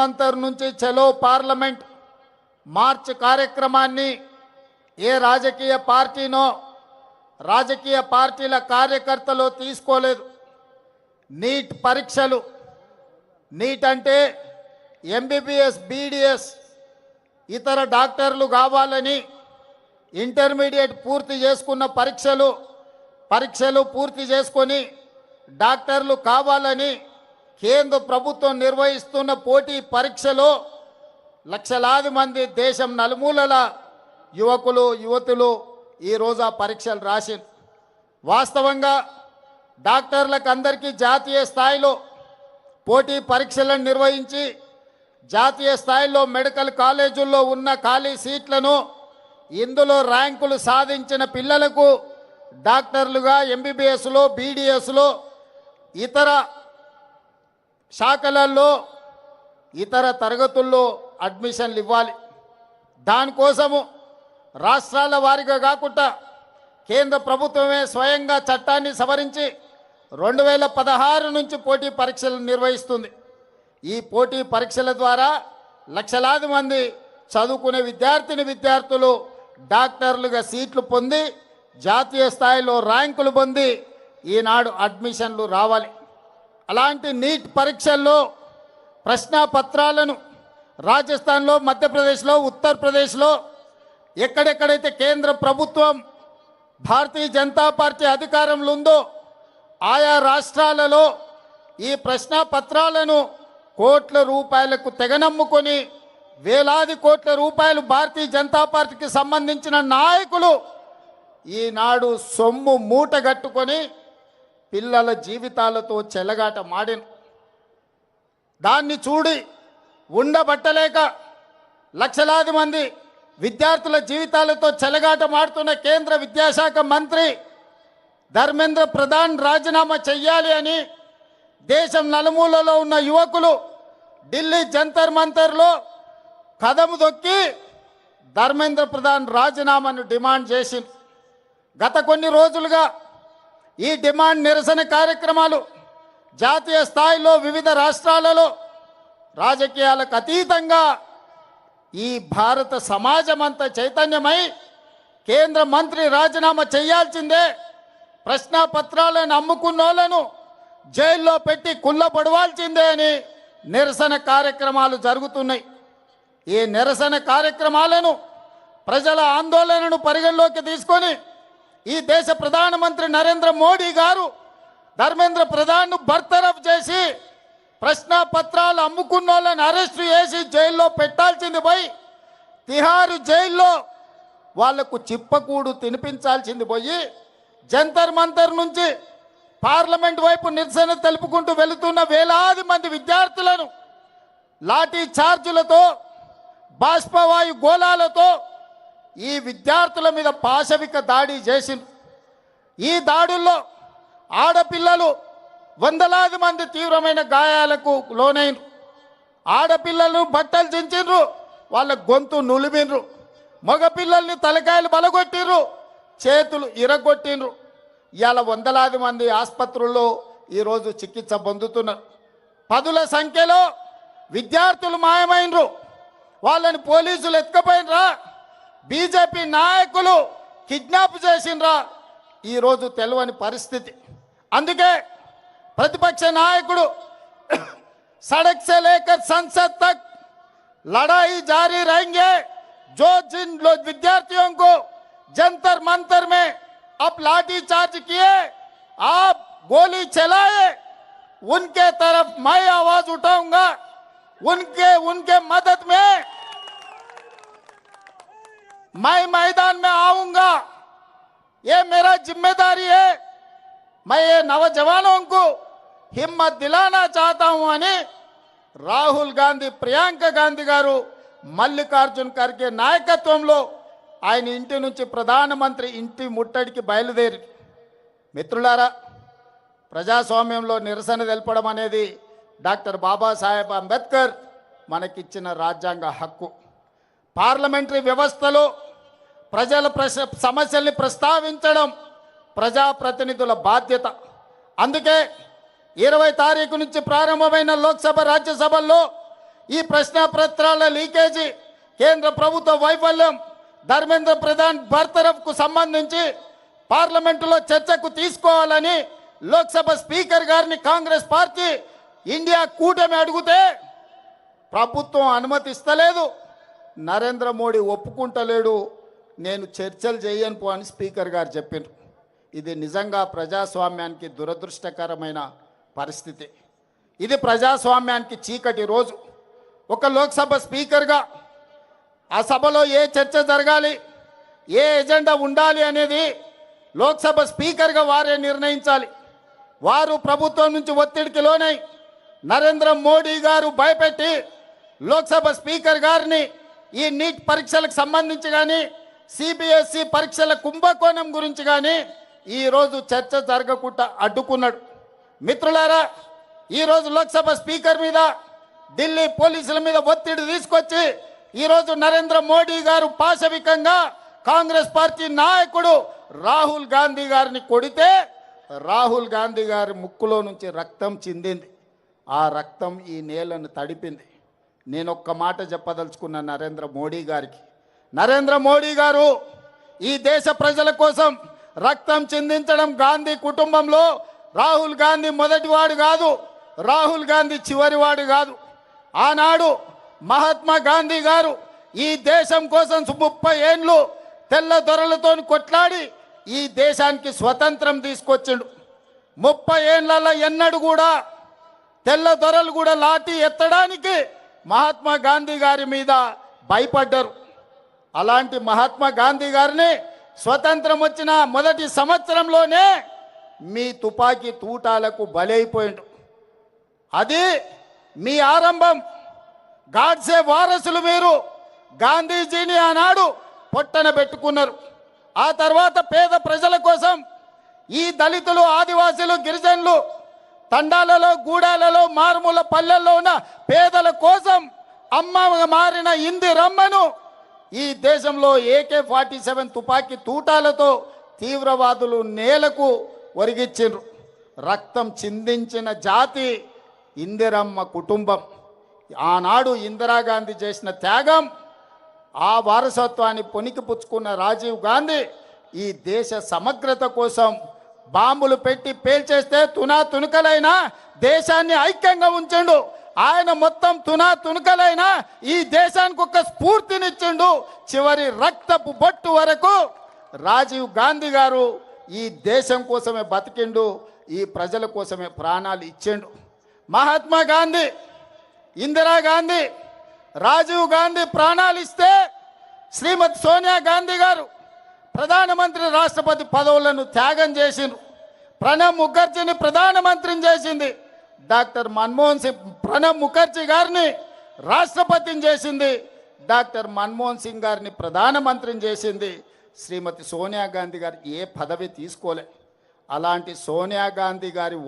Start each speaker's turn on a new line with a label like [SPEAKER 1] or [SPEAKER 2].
[SPEAKER 1] మంతర్ నుంచి చలో parliament March కార్యక్రమాన్ని ఏ రాజకీయ పార్టీనో రాజకీయ పార్టీల కార్యకర్తలు తీసుకోలేదు. నీట్ పరీక్షలు, నీట్ అంటే ఎంబీబీఎస్ బీడీఎస్ ఇతర డాక్టర్లు కావాలని ఇంటర్మీడియట్ పూర్తి చేసుకున్న పరీక్షలు పూర్తి చేసుకొని డాక్టర్లు కావాలని కేంద్ర ప్రభుత్వం నిర్వహిస్తున్న పోటీ పరీక్షలో లక్షలాది మంది దేశం నలుమూలల యువకులు యువతులు ఈరోజు ఆ పరీక్షలు రాసింది. వాస్తవంగా డాక్టర్లకు అందరికీ జాతీయ స్థాయిలో పోటీ పరీక్షలను నిర్వహించి జాతీయ స్థాయిలో మెడికల్ కాలేజీల్లో ఉన్న ఖాళీ సీట్లను ఇందులో ర్యాంకులు సాధించిన పిల్లలకు డాక్టర్లుగా ఎంబీబీఎస్లో బీడీఎస్లో ఇతర శాఖలలో ఇతర తరగతుల్లో అడ్మిషన్లు ఇవ్వాలి. దానికోసము రాష్ట్రాల వారీగా కాకుండా కేంద్ర ప్రభుత్వమే స్వయంగా చట్టాన్ని సవరించి 2016 నుంచి పోటీ పరీక్షలు నిర్వహిస్తుంది. ఈ పోటీ పరీక్షల ద్వారా లక్షలాది మంది చదువుకునే విద్యార్థులు డాక్టర్లుగా సీట్లు పొంది జాతీయ స్థాయిలో ర్యాంకులు పొంది ఈనాడు అడ్మిషన్లు రావాలి. అలాంటి నీట్ పరీక్షల్లో ప్రశ్నాపత్రాలను రాజస్థాన్లో, మధ్యప్రదేశ్లో, ఉత్తరప్రదేశ్లో ఎక్కడెక్కడైతే కేంద్ర ప్రభుత్వం భారతీయ జనతా పార్టీ అధికారంలో ఉందో ఆయా రాష్ట్రాలలో ఈ ప్రశ్నాపత్రాలను కోట్ల రూపాయలకు తెగనమ్ముకొని వేలాది కోట్ల రూపాయలు భారతీయ జనతా పార్టీకి సంబంధించిన నాయకులు ఈనాడు సొమ్ము మూటగట్టుకొని పిల్లల జీవితాలతో చెలగాట మాడిన దాన్ని చూడి ఉండబట్టలేక లక్షలాది మంది విద్యార్థుల జీవితాలతో చెలగాట మాడుతున్న కేంద్ర విద్యాశాఖ మంత్రి ధర్మేంద్ర ప్రధాన్ రాజీనామా చెయ్యాలి అని దేశం నలుమూలలో ఉన్న యువకులు ఢిల్లీ జంతర్ మంతర్లో కదము దొక్కి ధర్మేంద్ర ప్రధాన్ రాజీనామాను డిమాండ్ చేసింది. గత కొన్ని రోజులుగా ఈ డిమాండ్ నిరసన కార్యక్రమాలు జాతీయ స్థాయిలో వివిధ రాష్ట్రాలలో రాజకీయాలకు అతీతంగా ఈ భారత సమాజం అంతా చైతన్యమై కేంద్ర మంత్రి రాజీనామా చేయాల్సిందే, ప్రశ్నాపత్రాలను అమ్ముకున్నోళ్లను జైల్లో పెట్టి కుళ్ళపడవాల్సిందే అని నిరసన కార్యక్రమాలు జరుగుతున్నాయి. ఈ నిరసన కార్యక్రమాలను ప్రజల ఆందోళనను పరిగణలోకి తీసుకొని ఈ దేశ ప్రధానమంత్రి నరేంద్ర మోడీ గారు ధర్మేంద్ర ప్రధాన్ను బర్తరఫ్ చేసి ప్రశ్నాపత్రాలు అమ్ముకున్నోళ్ళని అరెస్టు చేసి జైల్లో పెట్టాల్సింది పోయి తిహారు జైల్లో వాళ్లకు చిప్పకూడు తినిపించాల్సింది పోయి జంతర్ మంతర్ నుంచి పార్లమెంట్ వైపు నిరసన తెలుపుకుంటూ వెళుతున్న వేలాది మంది విద్యార్థులను లాఠీ చార్జులతో బాష్పవాయు గోళాలతో ఈ విద్యార్థుల మీద పాశవిక దాడి చేసింది. ఈ దాడుల్లో ఆడపిల్లలు వందలాది మంది తీవ్రమైన గాయాలకు లోనైనరు. ఆడపిల్లలను బట్టలు చించిండ్రు, వాళ్ళ గొంతు నులిమిండ్రు. మగపిల్లల్ని తలకాయలు బలగొట్టిండ్రు, చేతులు ఇరగొట్టిండ్రు. ఇవాళ వందలాది మంది ఆసుపత్రుల్లో ఈరోజు చికిత్స పొందుతున్నారు. పదుల సంఖ్యలో విద్యార్థులు మాయమైనరు, వాళ్ళని పోలీసులు ఎత్తుకపోయినరా, బీజేపీ నాయకులు కిడ్నాప్ చేసినరా, ఈరోజు తెలియని పరిస్థితి. అందుకే प्रतिपक्ष नायकुడు सड़क से लेकर संसद तक लड़ाई जारी रहेंगे। जो जिन विद्यार्थियों को जंतर मंतर में अब लाठी चार्ज किए, आप गोली चलाए, उनके तरफ मैं आवाज उठाऊंगा, उनके मदद में मैं मैदान में आऊंगा। ये मेरा जिम्मेदारी है। मैं ये नौजवानों को हिम्मत दिलाना चाहता हूं అని రాహుల్ గాంధీ, ప్రియాంక గాంధీ గారు మల్లికార్జున్ ఖర్గే నాయకత్వంలో ఆయన ఇంటి నుంచి ప్రధానమంత్రి ఇంటి ముట్టడికి బయలుదేరి. మిత్రులారా, ప్రజాస్వామ్యంలో నిరసన తెలపడం అనేది డాక్టర్ బాబాసాహెబ్ అంబేద్కర్ మనకిచ్చిన రాజ్యాంగ హక్కు. పార్లమెంటరీ వ్యవస్థలో ప్రజల సమస్యల్ని ప్రస్తావించడం ప్రజాప్రతినిధుల బాధ్యత. అందుకే 20 తారీఖు నుంచి ప్రారంభమైన లోక్సభ రాజ్యసభల్లో ఈ ప్రశ్నపత్రాల లీకేజీ, కేంద్ర ప్రభుత్వ వైఫల్యం, ధర్మేంద్ర ప్రధాన్ బర్తరఫ్కు సంబంధించి పార్లమెంటులో చర్చకు తీసుకోవాలని లోక్సభ స్పీకర్ గారిని కాంగ్రెస్ పార్టీ ఇండియా కూటమి అడిగితే ప్రభుత్వం అనుమతిస్తలేదు. నరేంద్ర మోడీ ఒప్పుకుంటలేడు. నేను చర్చలు చేయను పో అని స్పీకర్ గారు చెప్పారు. ఇది నిజంగా ప్రజాస్వామ్యానికి దురదృష్టకరమైన పరిస్థితి. ఇది ప్రజాస్వామ్యానికి చీకటి రోజు. ఒక లోక్సభ స్పీకర్గా ఆ సభలో ఏ చర్చ జరగాలి, ఏ ఎజెండా ఉండాలి అనేది లోక్సభ స్పీకర్గా వారే నిర్ణయించాలి. వారు ప్రభుత్వం నుంచి ఒత్తిడికి లోనై నరేంద్ర మోడీ గారు భయపెట్టి లోక్సభ స్పీకర్ గారిని ఈ నీట్ పరీక్షలకు సంబంధించి కానీ సిబిఎస్ఈ పరీక్షల కుంభకోణం గురించి కానీ ఈరోజు చర్చ జరగకుండా అడ్డుకున్నాడు. మిత్రులారా, ఈరోజు లోక్సభ స్పీకర్ మీద ఢిల్లీ పోలీసుల మీద ఒత్తిడి తీసుకొచ్చి ఈరోజు నరేంద్ర మోడీ గారు పాశవికంగా కాంగ్రెస్ పార్టీ నాయకుడు రాహుల్ గాంధీ గారిని కొడితే రాహుల్ గాంధీ గారి ముక్కులో నుంచి రక్తం చిందింది. ఆ రక్తం ఈ నేలను తడిపింది. నేను ఒక్క మాట చెప్పదలుచుకున్న నరేంద్ర మోడీ గారికి, నరేంద్ర మోడీ గారు ఈ దేశ ప్రజల కోసం రక్తం చిందించడం గాంధీ కుటుంబంలో రాహుల్ గాంధీ మొదటివాడు కాదు, రాహుల్ గాంధీ చివరివాడు కాదు. ఆనాడు మహాత్మా గాంధీ గారు ఈ దేశం కోసం 30 ఏళ్ళు తెల్ల దొరలతో కొట్లాడి ఈ దేశానికి స్వతంత్రం తీసుకొచ్చిండు. 30 ఏళ్లలో ఎన్నడూ కూడా తెల్ల దొరలు కూడా లాఠీ ఎత్తడానికి మహాత్మా గాంధీ గారి మీద భయపడ్డారు. అలాంటి మహాత్మా గాంధీ గారిని స్వతంత్రం వచ్చిన మొదటి సంవత్సరంలోనే మీ తుపాకీ తూటాలకు బలైపోయిండు. అది మీ ఆరంభం. గాడ్సే వారసులు మీరు. గాంధీజీని ఆనాడు పొట్టన పెట్టుకున్నారు. ఆ తర్వాత పేద ప్రజల కోసం ఈ దళితులు, ఆదివాసీలు, గిరిజనులు తండాలలో, గూడాలలో, మారుమూల పల్లెల్లో ఉన్న పేదల కోసం అమ్మ మారిన ఇందిరమ్మను ఈ దేశంలో AK-47 తుపాకీ తూటాలతో తీవ్రవాదులు నేలకు ఒరిగిచ్చిండ్రు. రక్తం చిందించిన జాతి ఇందిరమ్మ కుటుంబం. ఆనాడు ఇందిరాగాంధీ చేసిన త్యాగం, ఆ వారసత్వాన్ని పొనికిపుచ్చుకున్న రాజీవ్ గాంధీ ఈ దేశ సమగ్రత కోసం బాంబులు పెట్టి పేల్చేస్తే తునాతునకలైనా దేశాన్ని ఐక్యంగా ఉంచండు. ఆయన మొత్తం తునాతునకలైనా ఈ దేశానికి ఒక స్ఫూర్తినిచ్చిండు. చివరి రక్తపు బొట్టు వరకు రాజీవ్ గాంధీ గారు ఈ దేశం కోసమే బతికిండు, ఈ ప్రజల కోసమే ప్రాణాలు ఇచ్చిండు. మహాత్మా గాంధీ, ఇందిరాగాంధీ, రాజీవ్ గాంధీ ప్రాణాలు ఇస్తే శ్రీమతి సోనియా గాంధీ గారు ప్రధానమంత్రి, రాష్ట్రపతి పదవులను త్యాగం చేసిండ్రు. ప్రణబ్ ముఖర్జీని ప్రధానమంత్రిని చేసింది. డాక్టర్ మన్మోహన్ సింగ్ ప్రణబ్ ముఖర్జీ గారిని రాష్ట్రపతిని చేసింది. డాక్టర్ మన్మోహన్ సింగ్ గారిని ప్రధానమంత్రిని చేసింది. శ్రీమతి సోనియా గాంధీ గారు ఏ పదవి తీసుకోలే. అలాంటి సోనియా గాంధీ గారి